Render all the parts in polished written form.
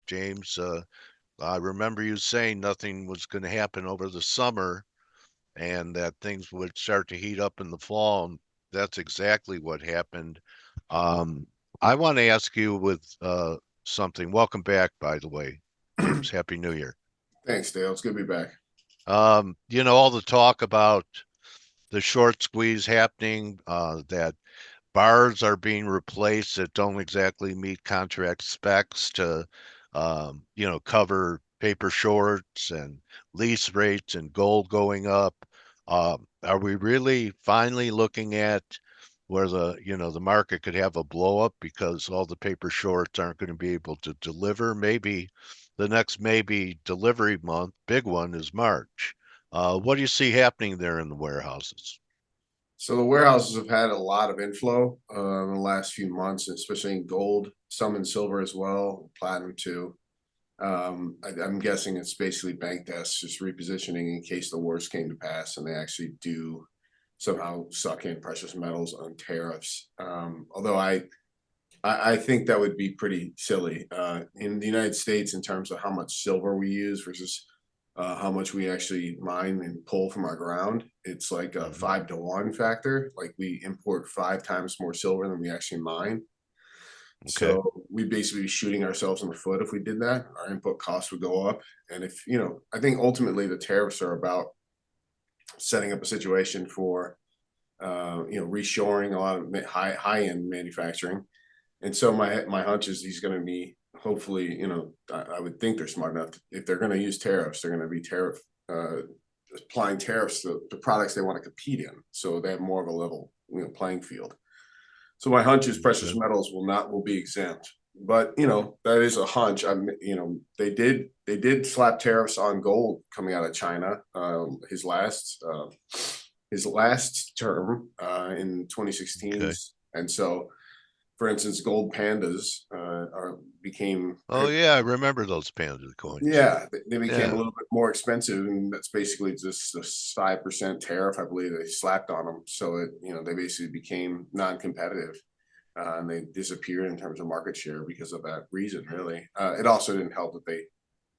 James. I remember you saying nothing was going to happen over the summer and that things would start to heat up in the fall. And that's exactly what happened. Um, I want to ask you with something. Welcome back, by the way, James. Happy New Year. Thanks, Dale. It's good to be back. All the talk about the short squeeze happening, that bars are being replaced that don't exactly meet contract specs to, cover paper shorts and lease rates and gold going up. Are we really finally looking at where the market could have a blow up because all the paper shorts aren't going to be able to deliver? Maybe the next maybe delivery month, big one is March. What do you see happening there in the warehouses? So the warehouses have had a lot of inflow in the last few months, especially in gold, some in silver as well, platinum too. I'm guessing it's basically bank desks just repositioning in case the worst came to pass and they actually do somehow suck in precious metals on tariffs. Although I think that would be pretty silly in the United States in terms of how much silver we use versus how much we actually mine and pull from our ground. It's like a Hmm. 5 to 1 factor. Like we import 5 times more silver than we actually mine. Okay. So we'd basically be shooting ourselves in the foot if we did that. Our input costs would go up. And if, I think ultimately the tariffs are about setting up a situation for, reshoring a lot of high end manufacturing. And so my hunch is he's going to be hopefully, I would think they're smart enough. If they're going to use tariffs, they're going to be uh, applying tariffs to the products they want to compete in. So they have more of a level, playing field. So my hunch is precious Okay. metals will be exempt. But that is a hunch. They did slap tariffs on gold coming out of China. His last term in 2016, Okay. and so for instance, gold pandas became Oh yeah, I remember those panda coins. yeah, they became a Yeah. little bit more expensive, and that's basically just a 5% tariff, I believe, they slapped on them. So they basically became non-competitive, and they disappeared in terms of market share because of that reason. Really, it also didn't help that they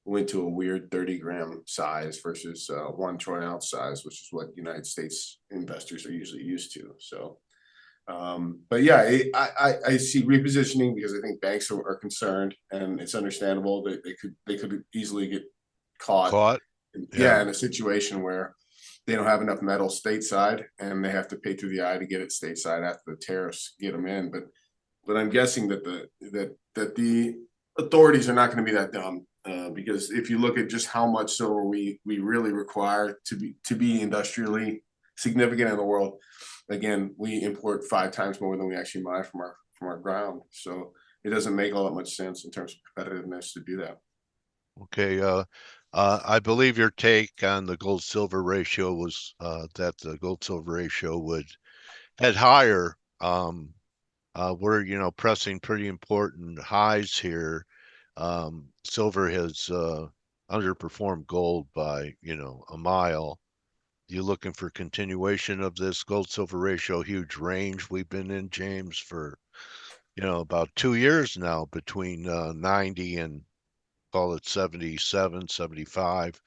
went to a weird 30-gram size versus 1 troy ounce size, which is what United States investors are usually used to. So but yeah, I see repositioning because I think banks are concerned, and it's understandable that they could easily get caught. Caught. Yeah, Yeah. in a situation where they don't have enough metal stateside, and they have to pay through the eye to get it stateside after the tariffs get them in. But I'm guessing that the authorities are not going to be that dumb. Because if you look at just how much silver we really require to be industrially significant in the world, again, we import 5 times more than we actually mine from our ground. So it doesn't make all that much sense in terms of competitiveness to do that. Okay. I believe your take on the gold silver ratio was that the gold silver ratio would head higher. We're pressing pretty important highs here. Silver has underperformed gold by a mile. You looking for continuation of this gold silver ratio huge range we've been in, James, for about 2 years now between 90 and call it 77, 75,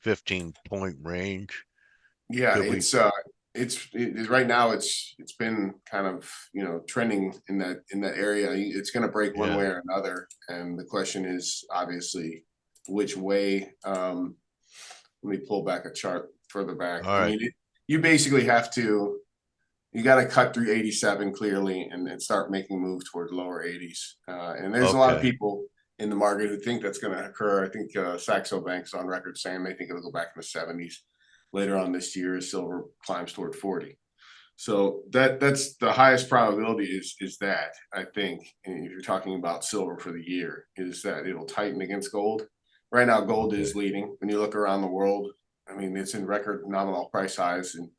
15-point range. Yeah, Could we? it's right now it's been kind of trending in that area. It's going to break one Yeah. way or another, and the question is obviously which way. Let me pull back a chart further back. All I right. mean, you basically have to you got to cut through 87 clearly and start making moves toward lower 80s. And there's a lot of Okay. people in the market who think that's going to occur. I think Saxo Bank's on record saying they think it'll go back in the 70s later on this year as silver climbs toward 40. So that's the highest probability is that I think if you're talking about silver for the year is that it'll tighten against gold. Right now, gold is Okay. leading. When you look around the world, I mean, it's in record nominal price highs and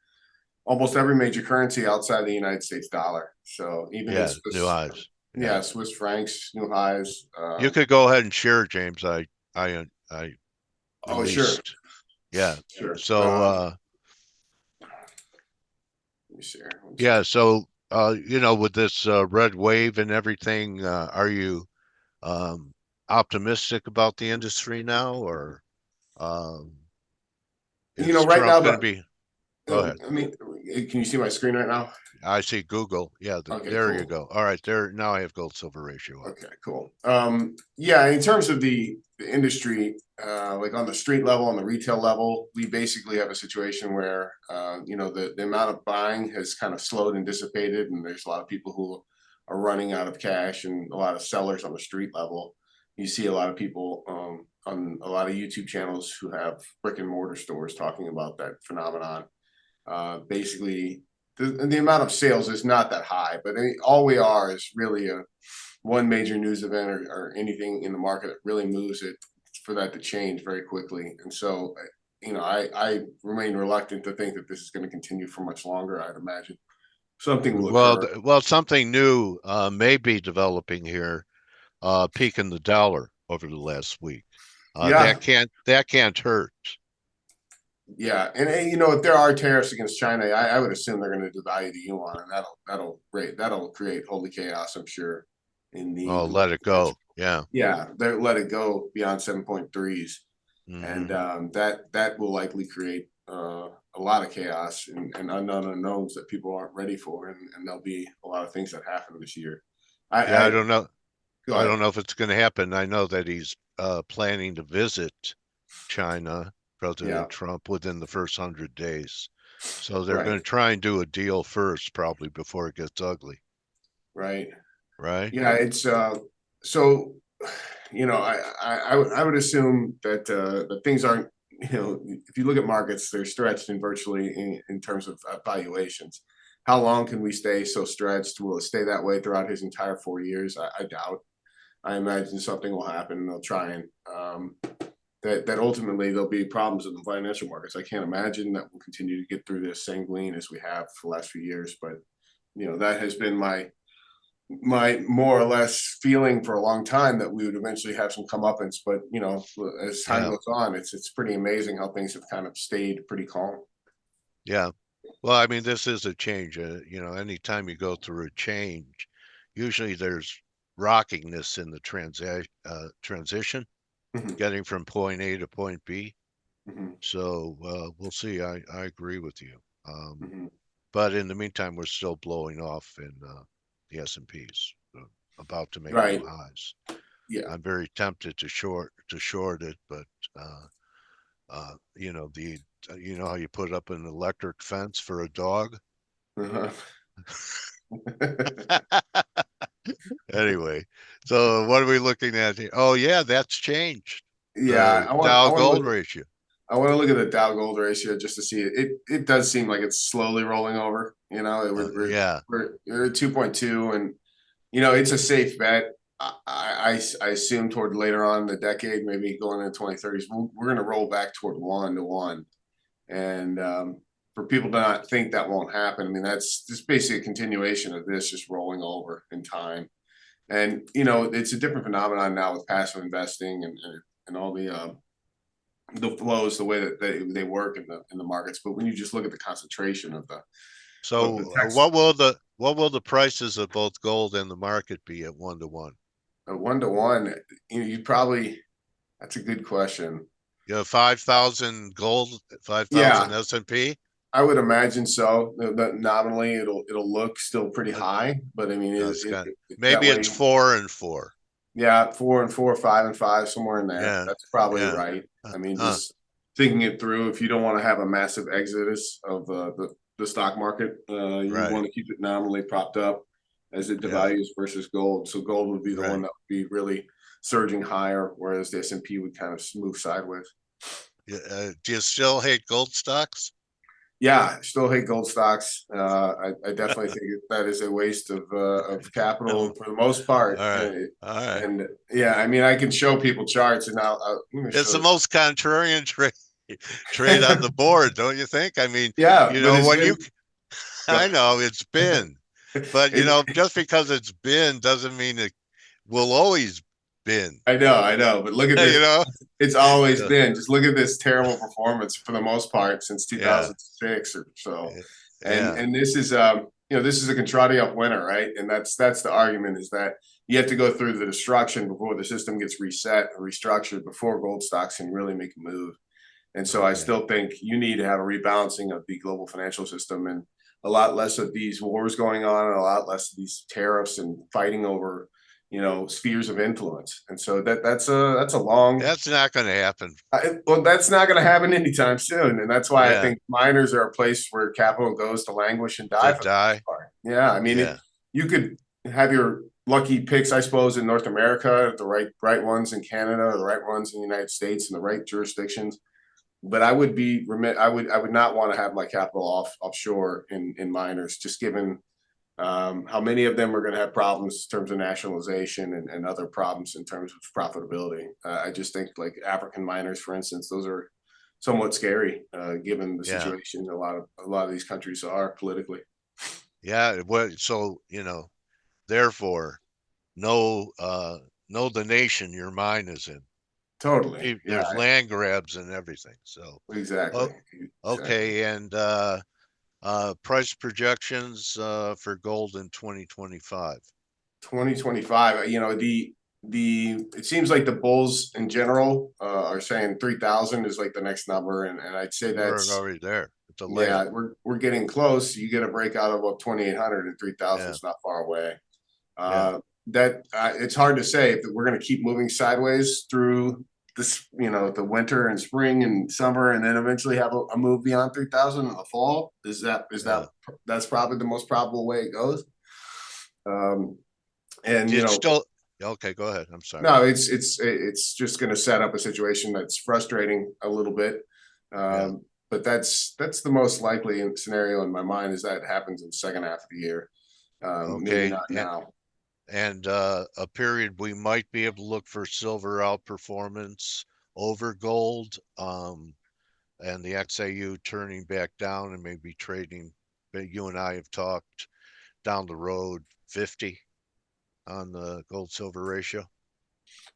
almost every major currency outside the United States dollar. So even in Yeah. New Swiss, highs. Yeah. yeah, Swiss francs, new highs. You could go ahead and share, James. I Oh, sure, released. Yeah. sure. So Let me share. One yeah. second. So with this red wave and everything, are you? Um, optimistic about the industry now, or um, You is know, right Trump now going to be? Go ahead. I mean, can you see my screen right now? I see Google. Yeah, Okay, there you cool. go. All right, there now I have gold silver ratio up. Okay, cool. Yeah, in terms of the industry, like on the street level, on the retail level, we basically have a situation where, you know, the amount of buying has kind of slowed and dissipated, and there's a lot of people who are running out of cash, and a lot of sellers on the street level. You see a lot of people on a lot of YouTube channels who have brick and mortar stores talking about that phenomenon. Basically, the amount of sales is not that high, but I mean, all we are is really a one major news event or anything in the market that really moves it for that to change very quickly. And so, you know, I remain reluctant to think that this is going to continue for much longer. I'd imagine something will Well, occur. something new may be developing here, peaking the dollar over the last week. Yeah, That can't hurt. yeah, and you know, if there are tariffs against China, I would assume they're going to devalue the yuan, and that'll create holy chaos. I'm sure in Oh, the let it markets. go. Yeah. Yeah, they let it go beyond 7.3s, and Hmm. that will likely create a lot of chaos and unknown unknowns that people aren't ready for, and there'll be a lot of things that happen this year. Yeah, I I don't know. Go I ahead. don't know if it's going to happen. I know that he's planning to visit China, Yeah, President Trump, within the first 100 days. So they're going right, to try and do a deal first, probably before it gets ugly, right. right? Yeah, it's so you know, I would assume that things aren't, you know, if you look at markets, they're stretched in virtually in terms of valuations. How long can we stay so stretched? Will it stay that way throughout his entire 4 years? I doubt. I imagine something will happen. And they'll try and that ultimately there'll be problems in the financial markets. I can't imagine that we'll continue to get through this sanguine as we have for the last few years. But you know, that has been my more or less feeling for a long time that we would eventually have some comeuppance. But you know, as time Yeah, goes on, it's pretty amazing how things have kind of stayed pretty calm. yeah. Well, I mean, this is a change. Anytime you go through a change, usually there's rockiness in the transition, Mhm, getting from point A to point B. mhm, So we'll see. I agree with you. mhm. But in the meantime, we're still blowing off in the S&Ps, about to make new Right. highs. Yeah. I'm very tempted to short it, but uh, you know how you put up an electric fence for a dog. Uh-huh. Anyway, so what are we looking at here? Oh yeah, that's changed. Yeah, The Dow I want to Gold look ratio. I want to look at the Dow Gold ratio just to see it. It does seem like it's slowly rolling over. You know, Yeah, we're at 2.2, and you know it's a safe bet. I assume toward later on in the decade, maybe going into 2030s, we're going to roll back toward 1 to 1. And for people to not think that won't happen, I mean that's just basically a continuation of this just rolling over in time. And you know it's a different phenomenon now with passive investing and all the flows, the way that they work in the markets. But when you just look at the concentration of the so text, what will the prices of both gold and the market be at 1 to 1? 1 to 1, you know, you probably that's a good question. You have 5,000 gold, 5,000 Yeah, S&P. I would imagine so. Nominally, it'll look still pretty Uh, high, but I mean, it's got that maybe way, it's 4 and 4. yeah, 4 and 4, 5 and 5, somewhere in there. Yeah, That's probably yeah. right. I mean, Huh. just thinking it through, if you don't want to have a massive exodus of the stock market, you Right. want to keep it nominally propped up as it Yeah. devalues versus gold. So gold would be the one Right. that would be really surging higher, whereas the S&P would kind of move sideways. Yeah, do you still hate gold stocks? Yeah, still hate gold stocks. I definitely think that is a waste of capital Um, for the most all part. right. All right. And yeah, I mean, I can show people charts, and let me It's the show. most contrarian trade on the board, don't you think? I mean, Yeah, but it's when been. you I know it's been, but It, just because it's been doesn't mean it will always been. I know, but look at You this. know? It's always Yeah. been. Just look at this terrible performance for the most part since Yeah. 2006 or so. Yeah. And this is you know, this is a contrarian winner, right? And that's the argument, is that you have to go through the destruction before the system gets reset or restructured before gold stocks can really make a move. And so I Okay. still think you need to have a rebalancing of the global financial system, and a lot less of these wars going on, and a lot less of these tariffs and fighting over, spheres of influence. And so that's a long. That's not going to happen. Well, that's not going to happen anytime soon, and that's why I Yeah. think miners are a place where capital goes to languish and die To for the most die. part. Yeah, I mean, Yeah. you could have your lucky picks, I suppose, in North America, the right ones in Canada, or the right ones in the United States, in the right jurisdictions. But I would be remit. I would not want to have my capital offshore in miners, just given how many of them are going to have problems in terms of nationalization and other problems in terms of profitability. I just think like African miners, for instance, those are somewhat scary given the Yeah. situation a lot of these countries are politically. Yeah. So, therefore, know the nation your mine is in. Totally. Yeah, There's land grabs and everything. So, exactly. oh, Exactly. okay. And price projections for gold in 2025. 2025, the it seems like the bulls in general are saying 3,000 is like the next number, and I'd say We're that's. already there. It's a layup. Yeah, we're getting close. You get a breakout of about 2,800, and 3,000 Yeah. is not far away. Yeah. That it's hard to say if we're going to keep moving sideways through this, the winter and spring and summer, and then eventually have a move beyond 3,000 in the fall. Yeah. That's probably the most probable way it goes. Um, and It's still okay. Go ahead. I'm sorry. no, it's just going to set up a situation that's frustrating a little bit. Yeah. But that's the most likely scenario in my mind, is that happens in the second half of the year. Maybe Okay. not now. And a period we might be able to look for silver outperformance over gold, and the XAU turning back down and maybe trading. But you and I have talked down the road 50 on the gold silver ratio.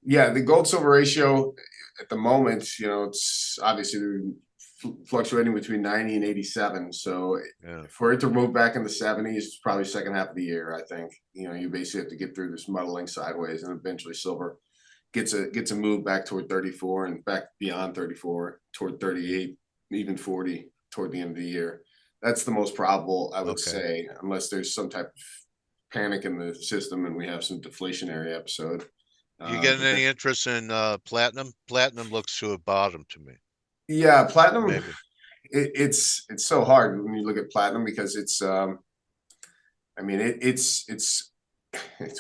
Yeah, the gold silver ratio at the moment, it's obviously fluctuating between 90 and 87. So Yeah. for it to move back in the 70s, it's probably second half of the year. I think you basically have to get through this muddling sideways, and eventually silver gets a move back toward 34 and back beyond 34 toward 38, even 40 toward the end of the year. That's the most probable, I would Okay. say, unless there's some type of panic in the system and we have some deflationary episode. You getting But then, any interest in platinum? Platinum looks to have bottomed to me. yeah, platinum. Maybe. It's so hard when you look at platinum, because it's I mean it's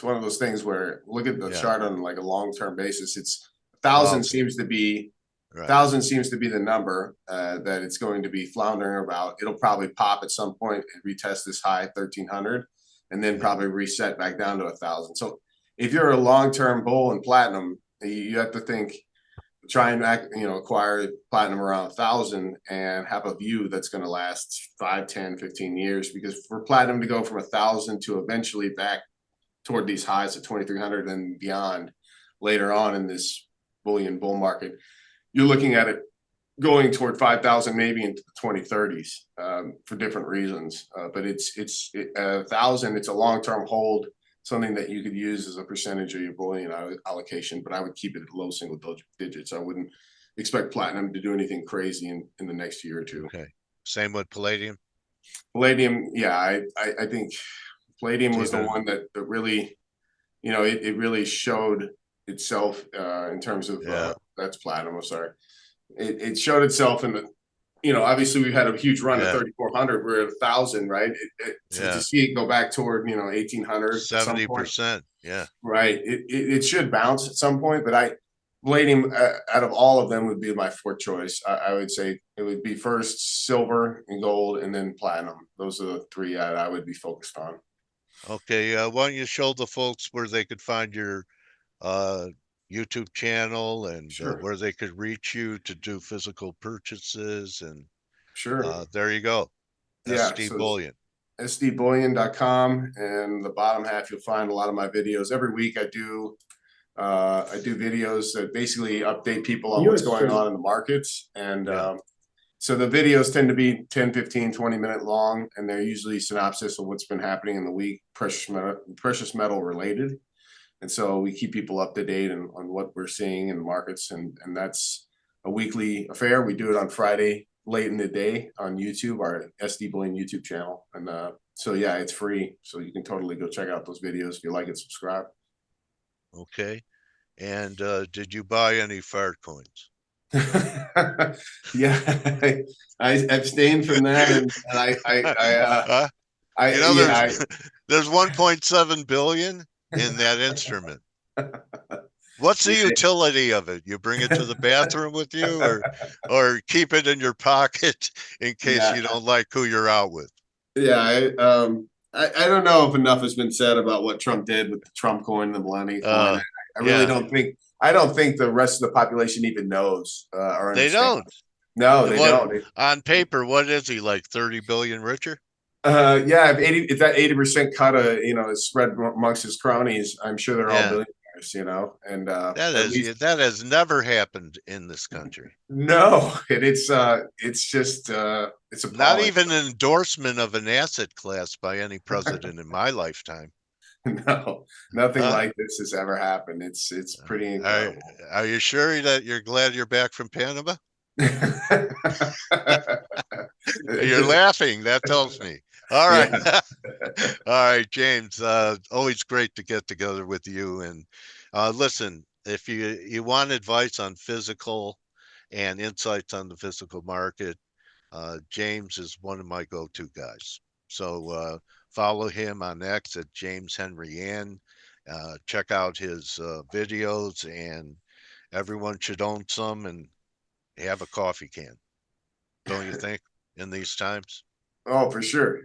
one of those things where, look at the Yeah. chart on like a long-term basis. It's Well, thousand okay. seems to be Right. thousand seems to be the number that it's going to be floundering about. It'll probably pop at some point and retest this high 1,300, and then Yeah. probably reset back down to 1,000. So if you're a long-term bull in platinum, you have to think, try and acquire platinum around 1,000 and have a view that's going to last 5, 10, 15 years. Because for platinum to go from 1,000 to eventually back toward these highs of 2,300 and beyond later on in this bullion bull market, you're looking at it going toward 5,000 maybe into the 2030s for different reasons. But it's 1,000. It's a long-term hold, something that you could use as a percentage of your bullion allocation. But I would keep it at low single digits. I wouldn't expect platinum to do anything crazy in the next year or two. Okay. Same with palladium. Palladium, yeah, I think palladium was the Even one that really, it really showed itself in terms of yeah. that's platinum. I'm sorry. It showed itself in the, obviously we've had a huge run at Yeah. 3,400. We're at 1,000, right? To Yeah. see it go back toward 1,800 at some point, 70%. Yeah. right? It should bounce at some point, but palladium out of all of them would be my fourth choice. I would say it would be first silver and gold, and then platinum. Those are the three I would be focused on. Okay. Why don't you show the folks where they could find your uh, YouTube channel and Sure, where they could reach you to do physical purchases. And sure. there you go. Yeah, SD so it's Bullion. sdbullion.com, and the bottom half you'll find a lot of my videos. Every week I do videos that basically update people on what's going on in the markets. And Yeah. so the videos tend to be 10, 15, 20-minute long, and they're usually synopsis of what's been happening in the week, precious metal related. And so we keep people up to date on what we're seeing in the markets, and that's a weekly affair. We do it on Friday late in the day on YouTube, our SD Bullion YouTube channel. And so yeah, it's free, so you can totally go check out those videos if you like it. Subscribe. Okay. And did you buy any fart coins? Yeah, I abstained from that, and uh, you know, yeah, there's 1.7 billion in that instrument. What's the yeah. utility of it? You bring it to the bathroom with you, or keep it in your pocket in case Yeah, you don't like who you're out with? yeah. I don't know if enough has been said about what Trump did with the Trump coin, the Millennium coin. Uh, I really yeah, don't think. I don't think the rest of the population even knows or they understands. don't. No, they What don't. on paper? What is he like? 30 billion richer? Yeah, if that 80% cut, is spread amongst his cronies, I'm sure they're all Yeah, billionaires. And that at is least that has never happened in this country. no, and it's just it's Not appalling. even an endorsement of an asset class by any president in my lifetime. No, nothing Huh? like this has ever happened. It's pretty Are, incredible. are you sure that you're glad you're back from Panama? You're laughing. That tells me. All right. Yeah. All right, James. Always great to get together with you. And listen, if you want advice on physical and insights on the physical market, James is one of my go-to guys. So follow him on X at James Henry Ann. Check out his videos, and everyone should own some and have a coffee can. Don't you think? In these times? Oh, for sure.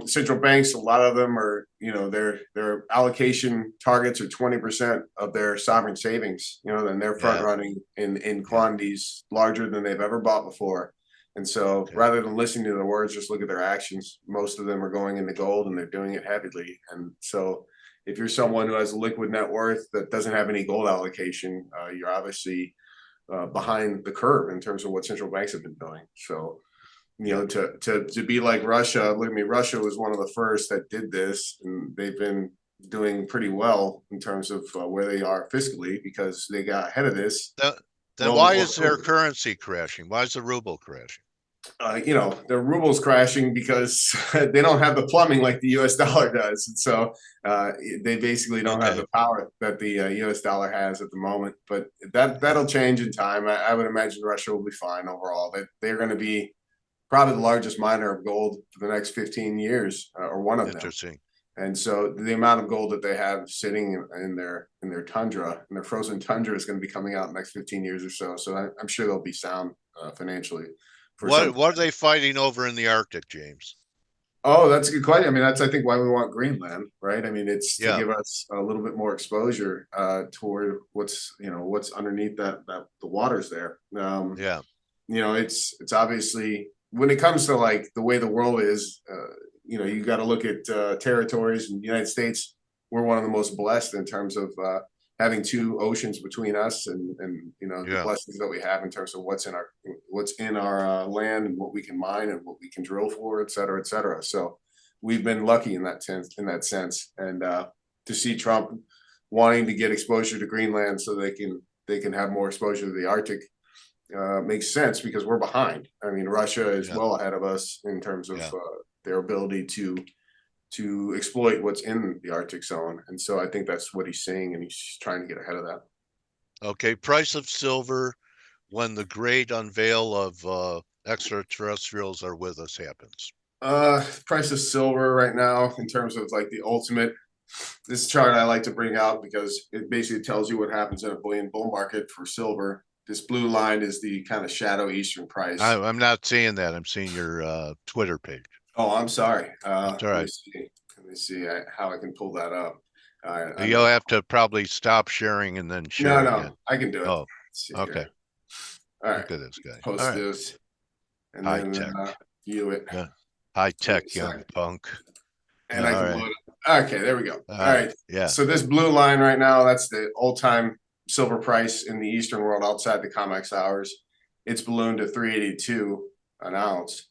Central banks, a lot of them are, their allocation targets are 20% of their sovereign savings, and they're front Yeah, running in yeah. quantities larger than they've ever bought before. And so Okay. rather than listening to the words, just look at their actions. Most of them are going into gold and they're doing it heavily. And so if you're someone who has a liquid net worth that doesn't have any gold allocation, you're obviously Yeah, behind the curve in terms of what central banks have been doing. So yeah. to be like Russia. Look at me, Russia was one of the first that did this, and they've been doing pretty well in terms of where they are fiscally because they got ahead of this Then, then well why before is their COVID. currency crashing? Why is the ruble crashing? The ruble's crashing because they don't have the plumbing like the U.S. dollar does, and so they basically don't have Okay. the power that the U.S. dollar has at the moment. But that'll change in time. I would imagine Russia will be fine overall. They're going to be probably the largest miner of gold for the next 15 years, or one of them. Interesting. And so the amount of gold that they have sitting in their tundra, in their frozen tundra, is going to be coming out in the next 15 years or so. So I'm sure they'll be sound financially for some. What are they fighting over in the Arctic, James? Oh, that's a good question. I mean, that's I think why we want Greenland, right? I mean, it's to Yeah, give us a little bit more exposure toward what's underneath that the waters there. yeah. It's obviously when it comes to like the way the world is, you got to look at territories in the United States. We're one of the most blessed in terms of having two oceans between us, and the Yeah. blessings that we have in terms of what's in our land and what we can mine and what we can drill for, et cetera, et cetera. So we've been lucky in that sense, and to see Trump wanting to get exposure to Greenland so they can have more exposure to the Arctic makes sense because we're behind. I mean, Russia is Yeah. well ahead of us in terms of Yeah. their ability to exploit what's in the Arctic zone, and so I think that's what he's saying, and he's trying to get ahead of that. Okay. Price of silver when the great unveil of extraterrestrials are with us happens. Price of silver right now in terms of like the ultimate. This chart I like to bring out because it basically tells you what happens in a bullion bull market for silver. This blue line is the kind of shadow Eastern price. I'm not seeing that. I'm seeing your Twitter page. Oh, I'm sorry. That's all Let me right. see. Let me see how I can pull that up. I'm You'll not. have to probably stop sharing and then No, share again. no, I can do it. Oh, Let's see okay. here. All right, Look at this guy. All post right. this and High then tech. view it. Yeah. High Give me a tech young second. punk. And I All can right. load it. Okay, there we go. All All right. right. Yeah. So this blue line right now, that's the old-time silver price in the Eastern world outside the COMEX hours. It's ballooned to 382 an ounce.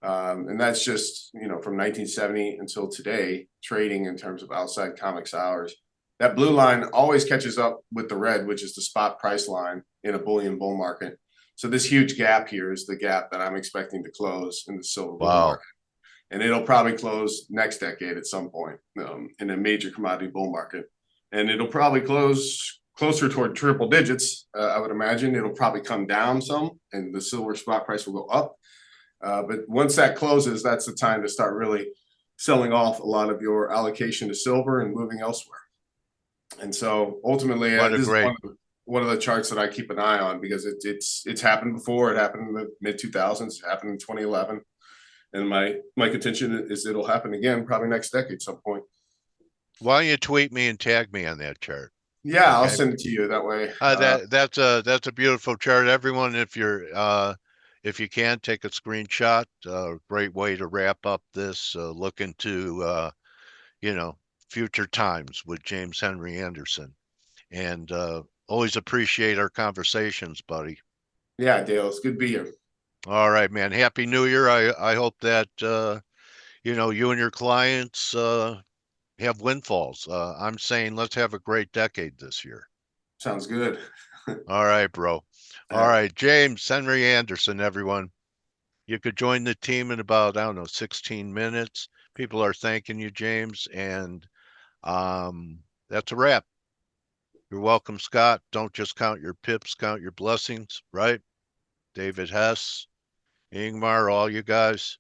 And that's just, from 1970 until today, trading in terms of outside COMEX hours. that blue line always catches up with the red, which is the spot price line in a bullion bull market. So this huge gap here is the gap that I'm expecting to close in the silver bull Wow. market. And it'll probably close next decade at some point in a major commodity bull market. And it'll probably close closer toward triple digits. I would imagine it'll probably come down some and the silver spot price will go up. But once that closes, that's the time to start really selling off a lot of your allocation to silver and moving elsewhere. And so ultimately, What a this is great, one of the charts that I keep an eye on because it's happened before. It happened in the mid 2000s. It happened in 2011. And my contention is it'll happen again probably next decade some point. why don't you tweet me and tag me on that chart? Yeah, I'll Okay. send it to you that way. That's a beautiful chart. Everyone, if you can take a screenshot, great way to wrap up this. Look into future times with James Henry Anderson, and always appreciate our conversations, buddy. Yeah, Dale, it's good to be here. All right, man. Happy New Year. I hope that you and your clients have windfalls. I'm saying let's have a great decade this year. Sounds good. All right, bro. All right, James Henry Anderson, everyone. You could join the team in about, I don't know, 16 minutes. People are thanking you, James, and that's a wrap. You're welcome, Scott. Don't just count your pips, count your blessings, right? David Hess, Ingmar, all you guys.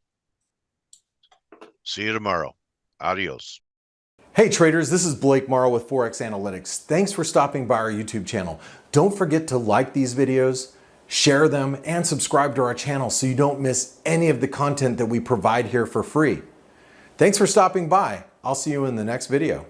See you tomorrow. Adios. Hey traders, this is Blake Morrow with ForexAnalytix. Thanks for stopping by our YouTube channel. Don't forget to like these videos, share them, and subscribe to our channel so you don't miss any of the content that we provide here for free. Thanks for stopping by. I'll see you in the next video.